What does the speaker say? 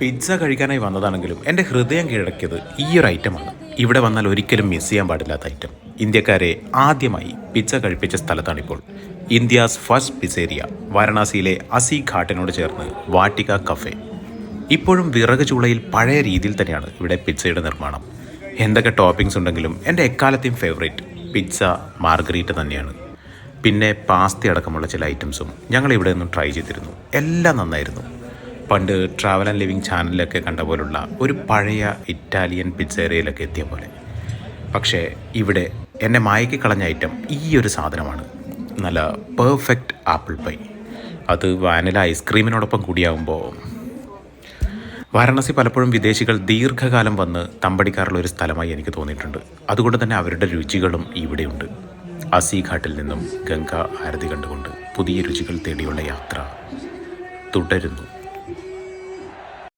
Pizza കഴിക്കാനായി വന്നതാണെങ്കിലും എൻ്റെ ഹൃദയം കീഴടക്കിയത് ഈ ഒരു ഐറ്റമാണ്. ഇവിടെ വന്നാൽ ഒരിക്കലും മിസ് ചെയ്യാൻ പാടില്ലാത്ത ഐറ്റം. ഇന്ത്യക്കാരെ ആദ്യമായി പിസ്സ കഴിപ്പിച്ച സ്ഥലത്താണിപ്പോൾ. ഇന്ത്യാസ് ഫസ്റ്റ് പിസേരിയ, വാരണാസിയിലെ അസി ഘാട്ടിനോട് ചേർന്ന് വാട്ടിക കഫേ. ഇപ്പോഴും വിറക് ചൂളയിൽ പഴയ രീതിയിൽ തന്നെയാണ് ഇവിടെ പിസ്സയുടെ നിർമ്മാണം. എന്തൊക്കെ ടോപ്പിങ്സ് ഉണ്ടെങ്കിലും എൻ്റെ എക്കാലത്തെയും ഫേവറേറ്റ് പിസ്സ മാർഗരീറ്റ തന്നെയാണ്. പിന്നെ പാസ്ത അടക്കമുള്ള ചില ഐറ്റംസും ഞങ്ങൾ ഇവിടെ നിന്നും ട്രൈ ചെയ്തിരുന്നു. എല്ലാം നന്നായിരുന്നു. പണ്ട് ട്രാവൽ ആൻഡ് ലിവിങ് ചാനലിലൊക്കെ കണ്ട പോലുള്ള ഒരു പഴയ ഇറ്റാലിയൻ പിസ്സേരിയയിലൊക്കെ എത്തിയ പോലെ. പക്ഷേ ഇവിടെ എന്നെ മയക്കി കളഞ്ഞ ഐറ്റം ഈ ഒരു സാധനമാണ്. നല്ല പെർഫെക്റ്റ് ആപ്പിൾ പൈ. അത് വാനില ഐസ്ക്രീമിനോടൊപ്പം കൂടിയാകുമ്പോൾ. വാരണാസി പലപ്പോഴും വിദേശികൾ ദീർഘകാലം വന്ന് തമ്പടിക്കാറുള്ള ഒരു സ്ഥലമായി എനിക്ക് തോന്നിയിട്ടുണ്ട്. അതുകൊണ്ട് തന്നെ അവരുടെ രുചികളും ഇവിടെയുണ്ട്. അസി ഘാട്ടിൽ നിന്നും ഗംഗ ആരതി കണ്ടുകൊണ്ട് പുതിയ രുചികൾ തേടിയുള്ള യാത്ര തുടരുന്നു.